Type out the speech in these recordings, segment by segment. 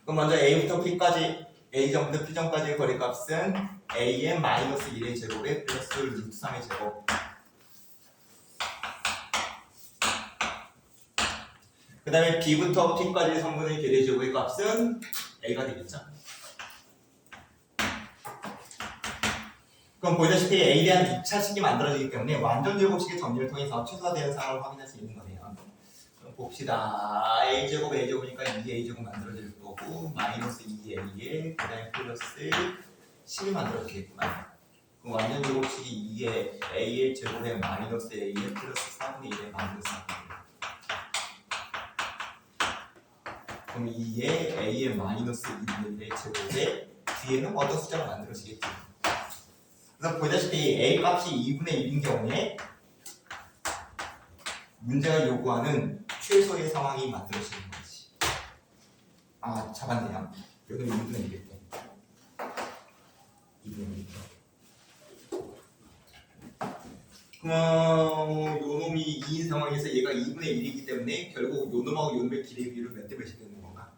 그럼 먼저 A부터 P까지 A점부터 P점까지의 거리값은 A의 마이너스 1의 제곱에 플러스 루트 3의 제곱. 그 다음에 B부터 P까지의 성분의 길이의 제곱의 값은 A가 되겠죠. 그럼 보시다시피 A에 대한 2차식이 만들어지기 때문에 완전 제곱식의 정리를 통해서 최소화되는 상황을 확인할 수 있는 거네요. 그럼 봅시다. A제곱이니까 2A제곱 만들어질 거고 마이너스 2A에 그 다음에 플러스 10이 만들어지겠구나. 그럼 완전 제곱식이 2의 A의 제곱에 마이너스 A에 플러스 3분의 1에 마이너스 3분의 1. 그럼 2의 A의 마이너스 2분의 1의 제곱에 뒤에는 어떤 숫자가 만들어지겠지. 그래서 보다시피 A 값이 2분의 1인 경우에 문제가 요구하는 최소의 상황이 만들어지는 거지. 아, 잡았네요. 여기는 2분의 1이겠대. 2분의 1. 그럼 요 놈이 2인 상황에서 얘가 2분의 1이기 때문에 결국 요 놈하고 요 놈의 길이의 비율은 몇 대 몇이 되는 건가?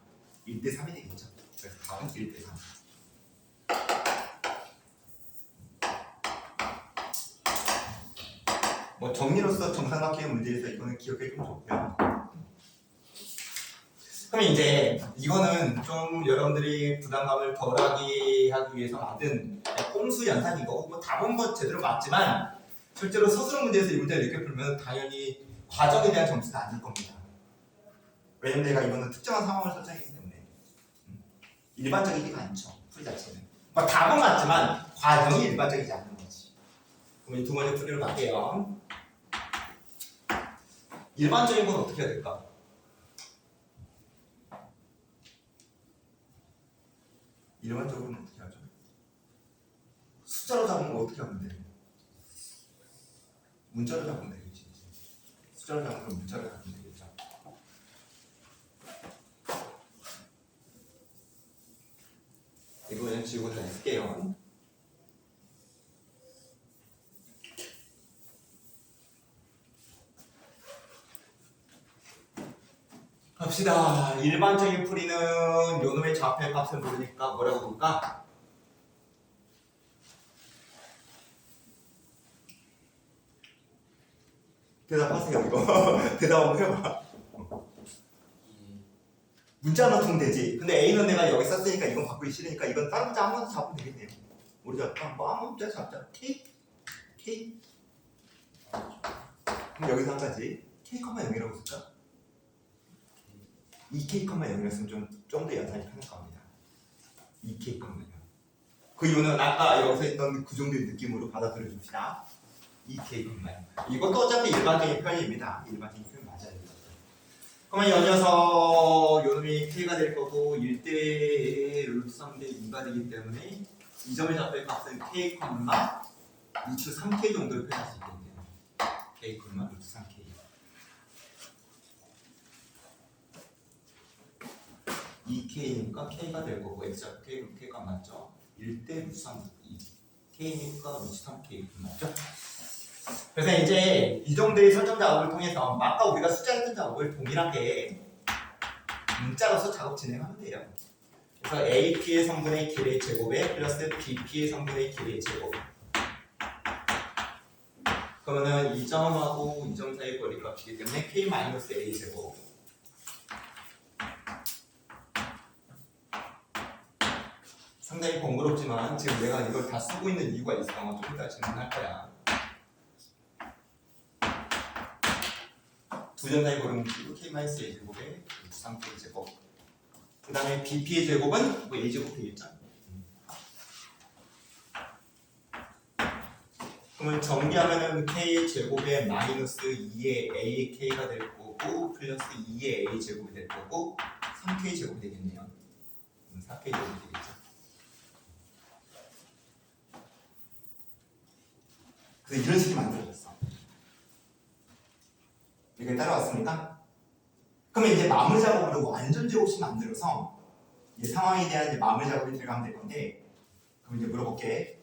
1대 3이 되겠죠. 그래서 답은 1대 3. 뭐 정리로서 정삼각형의 문제에서 이거는 기억해 좀 좋고요. 그럼 이제 이거는 좀 여러분들이 부담감을 덜하게 하기 위해서 만든 꼼수 연산이고 뭐 답은 뭐 제대로 맞지만 실제로 서술형 문제에서 이 문제를 이렇게 풀면 당연히 과정에 대한 점수가 아닐 겁니다. 왜냐면 내가 이거는 특정한 상황을 설정했기 때문에 일반적이지가 않죠. 풀이 자체는. 뭐 답은 맞지만 과정이 일반적이지 않는 거지. 그럼 이 두 번째 풀이로 갈게요. 일반적인 건 어떻게 해야 될까? 일반적으로는 어떻게 하죠? 숫자로 잡은 거 어떻게 하면 돼? 문자로 잡으면 되겠지. 숫자로 잡으면 문자로 잡으면 되겠죠. 이거 그냥 지우고 다 쓸게요. 갑시다. 일반적인 풀이는 요놈의 좌표의 값을 모르니까 뭐라고 볼까? 대답하세요 이거. 대답 한번 해봐. 문자 넣으면 되지. 근데 A는 내가 여기 썼으니까 이건 바꾸기 싫으니까 이건 다른 문자 아무거나 잡으면 되겠네요. 우리 잡자. 뭐 아무 문자 잡자. K? K? 그럼 여기서 한 가지 K,0이라고 쓸까? 2K,0이라 쓰면 좀 더 연산이 편할 겁니다. 2K,0. 그 이유는 아까 여기서 있던 그 정도의 느낌으로 받아들여 줍시다. 2K,0. 이것도 어차피 일반적인 표현입니다. 일반적인 표현 맞아요. 그러면 연이어서 요놈이 K가 될 거고 1대 루트 3대 2가 되기 때문에 이 점의 좌표의 값은 K, 루트 3K 정도를 표현할 수 있겠네요. K, 루트 3K. 이 K니까 K가 될 거고 X좌표 K가 맞죠? 1대 루트 3, K니까 루트 3K 맞죠? 그래서 이제 이 정도의 설정 작업을 통해서 아까 우리가 숫자했던 작업을 동일하게 문자로서 작업 진행하면 돼요. 그래서 AP의 성분의 길이의 제곱에 플러스 BP의 성분의 길이의 제곱. 그러면은 이 점하고 이 점 사이의 거리값이기 때문에 K-A 제곱. 상당히 번거롭지만 지금 내가 이걸 다 쓰고 있는 이유가 있어. 좀 이따 질문할 거야. 두 점 사이 거리는 K-A 제곱에 3K 제곱. 그 다음에 BP의 제곱은 뭐 A 제곱 되겠죠. 그러면 정리하면은 K 제곱에 마이너스 2의 A K가 될 거고 플러스 2의 A 제곱이 될 거고 3K 제곱이 되겠네요. 4K 제곱이 되겠죠. 그래서 이런 식이 만들어졌어. 이게 따라왔습니까? 그러면 이제 마무리 작업으로 완전 제곱식 만들어서 이 상황에 대한 이제 마무리 작업이 들어가면 될 건데, 그럼 이제 물어볼게.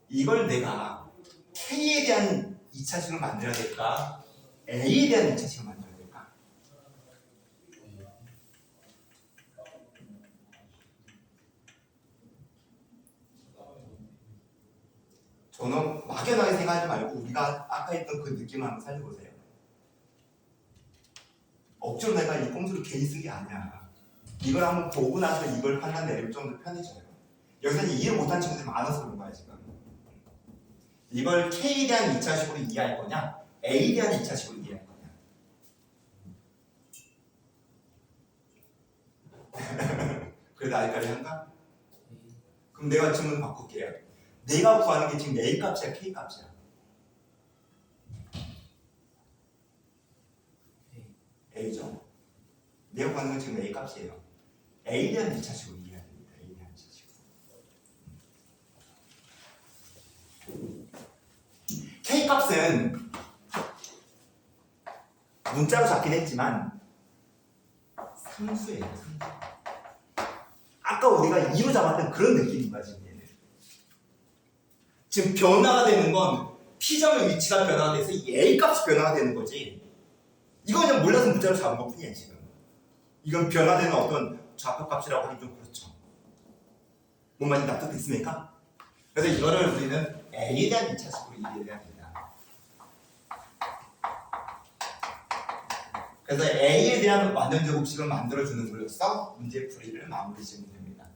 이걸 내가 K에 대한 2차식을 만들어야 될까? A에 대한 2차식을 만들어야 될까? 너무 막연하게 생각하지 말고 우리가 아까 했던 그 느낌을 한번 살려보세요. 억지로 내가 이 꼼수를 괜히 쓴 게 아니야. 이걸 한번 보고 나서 이걸 판단 내리면 좀 더 편해져요. 여기서 이해를 못한 친구들이 많아서 그런 거야 지금. 이걸 K에 대한 2차식으로 이해할 거냐 A에 대한 2차식으로 이해할 거냐. 그래도 알까리 한가? 그럼 내가 질문 바꿀게요. 내가 구하는 게 지금 A 값이야 K 값이야? A죠. 내가 구하는 건 지금 A 값이에요. A에 대한 2차식으로 이해해야 됩니다. A에 대한 2차식으로. K 값은 문자로 잡긴 했지만 상수예요. 상수. 아까 우리가 2로 잡았던 그런 느낌인 거야 지금 얘는. 지금 변화가 되는 건 P점의 위치가 변화가 돼서 이 A 값이 변화가 되는 거지. 이건 그냥 몰라서 문자로 잡은 것 뿐이야 지금. 이건 변화되는 어떤 좌표값이라고 하기 좀 그렇죠. 뭔 말인지 납득됐습니까? 그래서 이거를 우리는 A에 대한 2차식으로 이해해야 됩니다. 그래서 A에 대한 완전 제곱식을 만들어주는 걸로써 문제 풀이를 마무리 지으면 됩니다.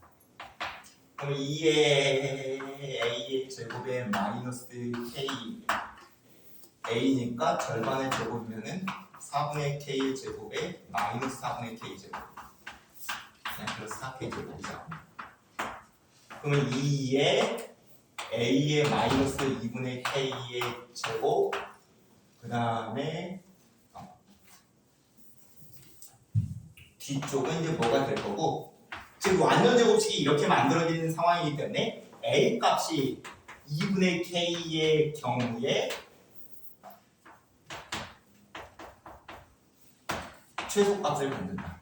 그럼 2의 A의 제곱에 마이너스 K A니까 절반의 제곱이면은 4분의 K의 제곱에 마이너스 4분의 K 제곱. 그냥 플러스 4K 제곱이죠. 그러면 2의 A의 마이너스 2분의 K의 제곱 그 다음에 뒤쪽은 이제 뭐가 될 거고 지금 완전 제곱식이 이렇게 만들어지는 상황이기 때문에 A 값이 2분의 K의 경우에 최소값을 만든다.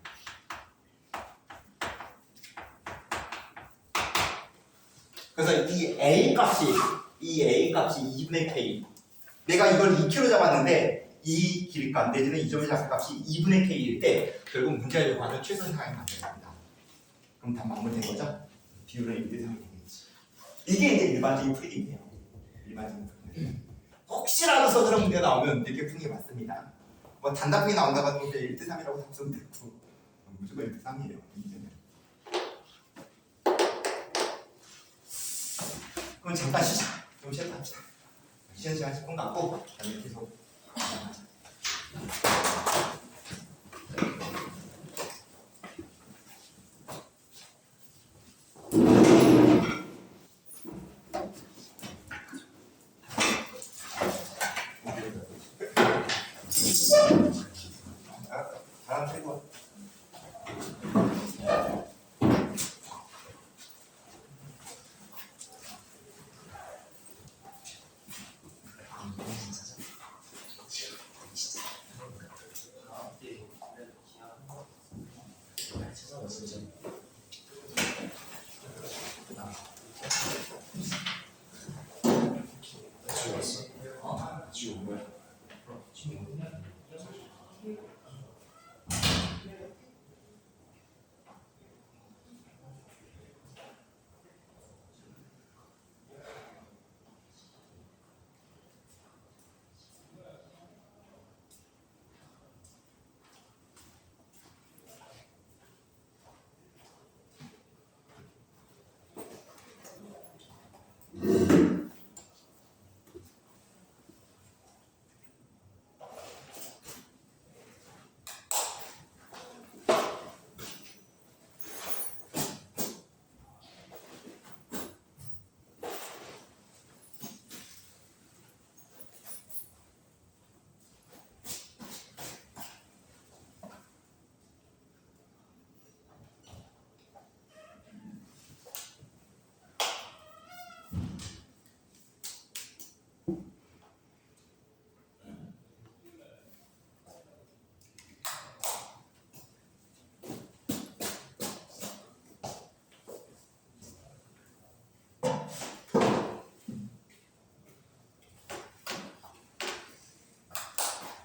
그래서 이 A 값이 2분의 K 내가 이걸 2kg 잡았는데 이 길이값 내지는 이 점의 좌표값이 2분의 K일 때 결국 문제를 요구하는 최소 상황이 만들어집니다. 그럼 다 마무리된 거죠? 비율은 1대 3이 되겠지. 이게 이제 일반적인 풀이예요. 일반적인 풀이. 혹시라도 서술형 문제가 나오면 이렇게 푸는 게 맞습니다. 뭐 단답형이 나온다고 하면 1대 3이라고 답 쓰면 되고 무조건 1대 3이에요. 문제는. 그럼 잠깐 쉬자. 좀 쉬었다 합시다. 쉬는 시간 10분 갖고 다음에 계속 다음 최고.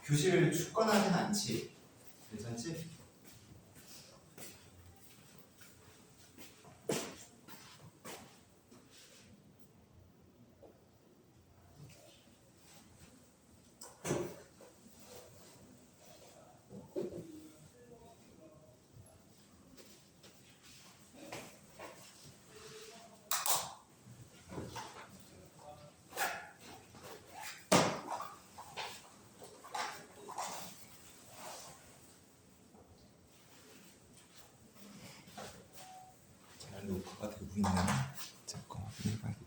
교실을 축건하진 않지. 괜찮지? 누구 있나? 잠깐 확인해봐야겠다.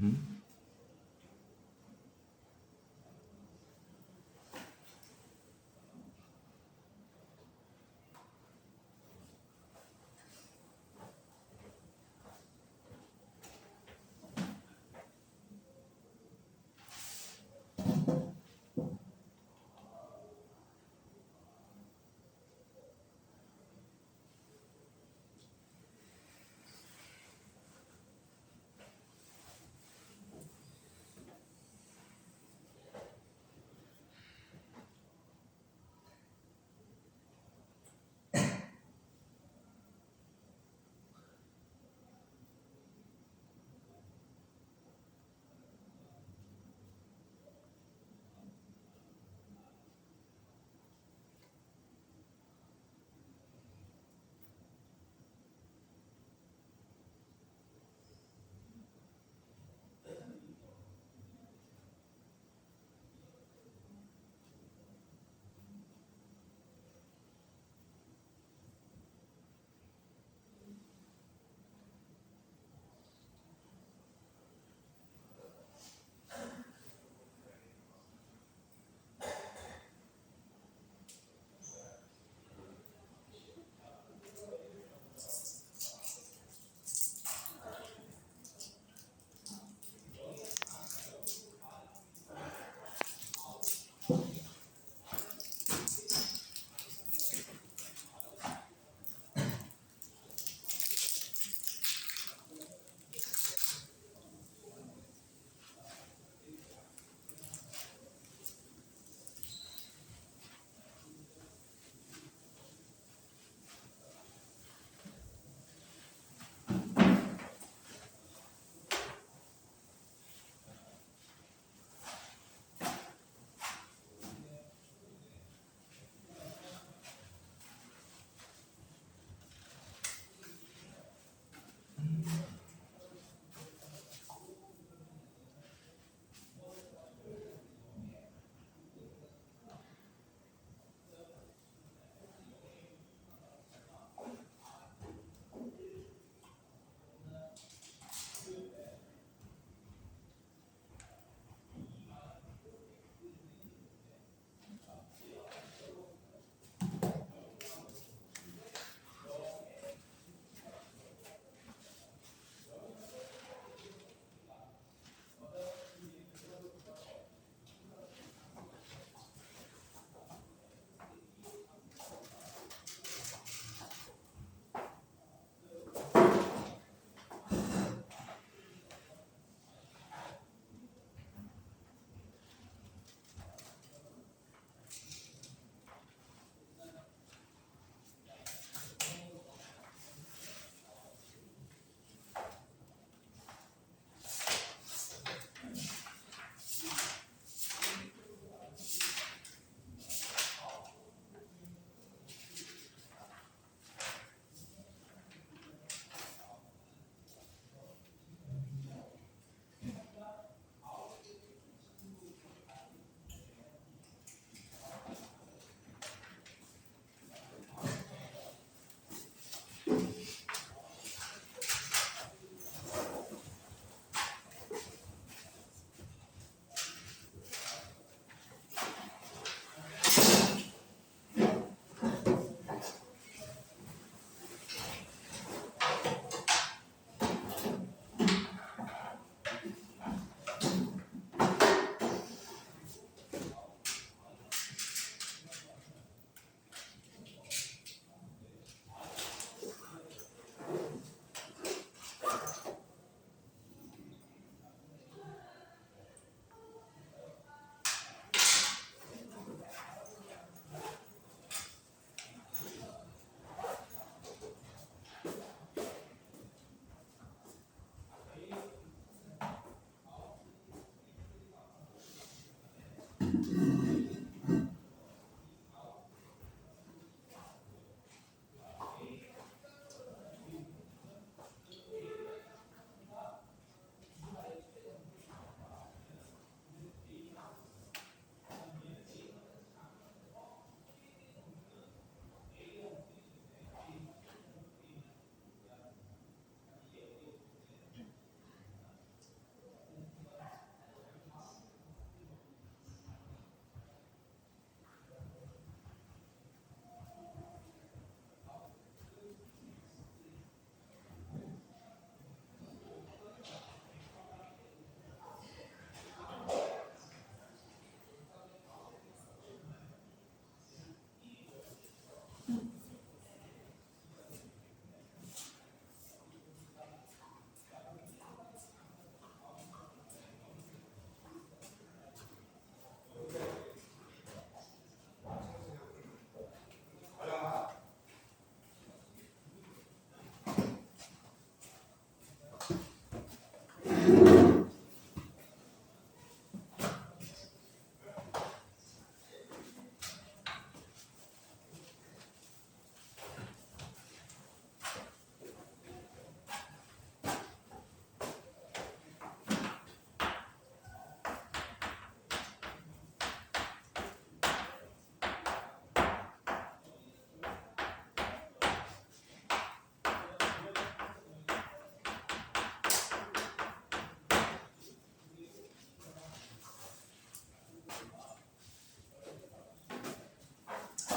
음?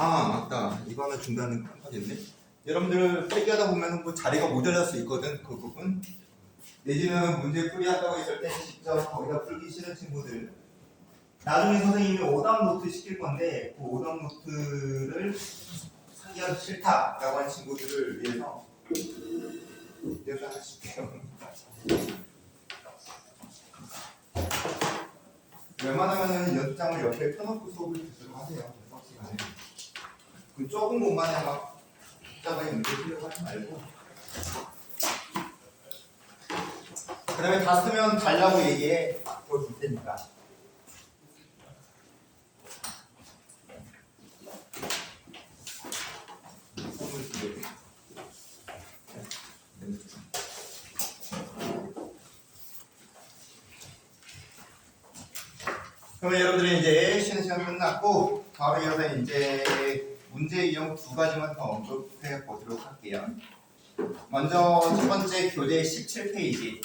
아 맞다. 이거는 중단은 깜빡했네. 여러분들 필기하다 보면 뭐 자리가 모자랄 수 있거든. 그 부분. 내지는 문제 풀이한다고 했을 때 직접 거기다 풀기 싫은 친구들. 나중에 선생님이 오답 노트 시킬 건데 그 오답 노트를 하기가 싫다라고 하는 친구들을 위해서 여기서 하나 칠게요. 웬만하면 연습장을 옆에 펴놓고 수업을 듣도록 하세요. 수업 시간에. 그 조금 공간에 막 복잡하게 문제 풀려고 하지 말고. 그 다음에 다 쓰면 달라고 얘기해. 보여줄 테니까. 선물 두 개. 그러면 여러분들이 이제 쉬는 시간 끝났고 바로 이어서 이제 문제 유형 두 가지만 더 언급해 보도록 할게요. 먼저 첫 번째 교재 17페이지.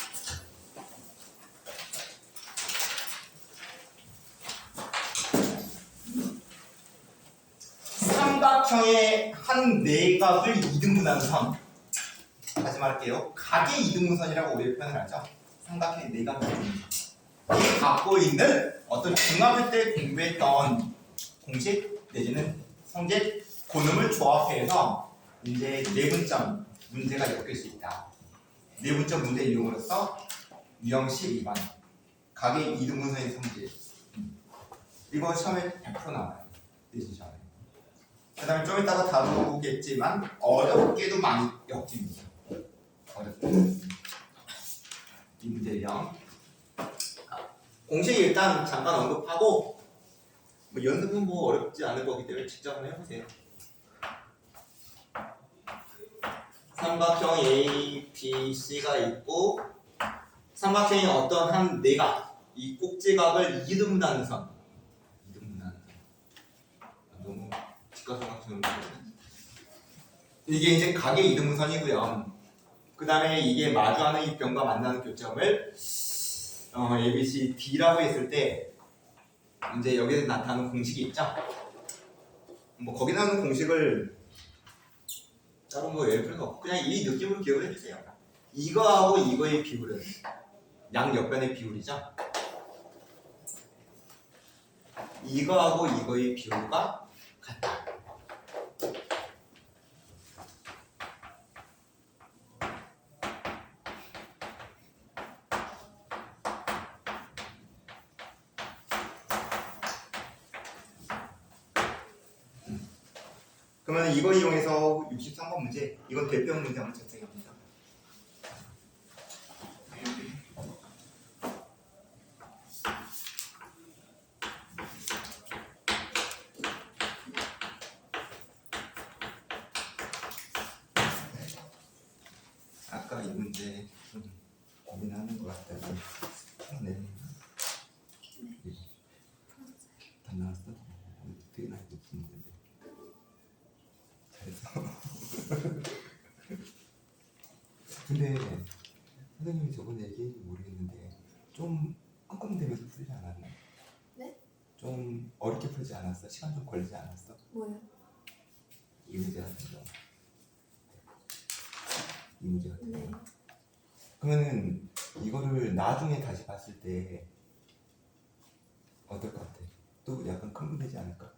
삼각형의 한 내각을 이등분하는 선. 다시 말할게요. 각의 이등분선이라고 우리 표현을 하죠. 삼각형의 내각 이등분선. 이 갖고 있는 어떤 중학교 때 공부했던 공식 내지는 성질, 고놈을 조합해서 이제 내분점 문제가 엮일 수 있다. 내분점 문제 이용으로써 유형 12번 각의 이등분선의 성질. 이거 처음에 100% 나와요. 내신 시험에. 그 다음에 좀 이따가 다루겠지만 어렵게도 많이 엮입니다. 어렵게. 이 문제 유형. 공식 일단 잠깐 언급하고 뭐 연습은 뭐 어렵지 않을 거기 때문에 직접 한번 해보세요. 삼각형 A, B, C가 있고 삼각형이 어떤 한 내각 이 꼭지각을 이등분하는 선. 이등분하는 선. 너무 직각삼각형 이게 이제 각의 이등분선이고요. 그 다음에 이게 마주하는 이 변과 만나는 교점을 A, B, C, D라고 했을 때 이제 여기에 나타나는 공식이 있죠. 뭐 거기 나오는 공식을 따로 뭐 예를 들어서 없고 그냥 이 느낌으로 기억을 해주세요. 이거하고 이거의 비율은 양옆변의 비율이죠. 이거하고 이거의 비율과 같다. 그러면 이거 이용해서 63번 문제, 이건 대표형 문제 한번 작성해봅니다. 아까 이 문제 좀 고민하는 것 같아서 네. 다 나왔어? 되게 많이 붙는데. 근데 선생님이 저번에 얘기했는지 모르겠는데 좀 끙끙대면서 풀지 않았나? 네? 좀 어렵게 풀지 않았어? 시간 좀 걸리지 않았어? 뭐요? 이 문제 같은 거. 이 문제 같은 거. 네. 그러면은 이거를 나중에 다시 봤을 때 어떨 것 같아? 또 약간 끙끙대지 않을까?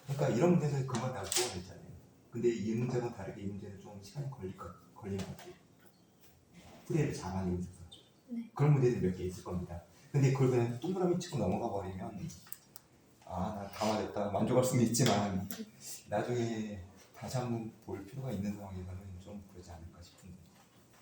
그러니까 이런 문제는 금방 다 풀어냈잖아요. 근데 이 문제는 다르게 이 문제는 좀 시간이 걸린 것 같아요. 풀이를 잡아내고 있어서. 네. 그런 문제들이 몇 개 있을 겁니다. 근데 그걸 그냥 동그라미 치고 넘어가 버리면 나 다 맞았다 만족할 수는 있지만 나중에 다시 한번 볼 필요가 있는 상황에서는 좀 그러지 않을까.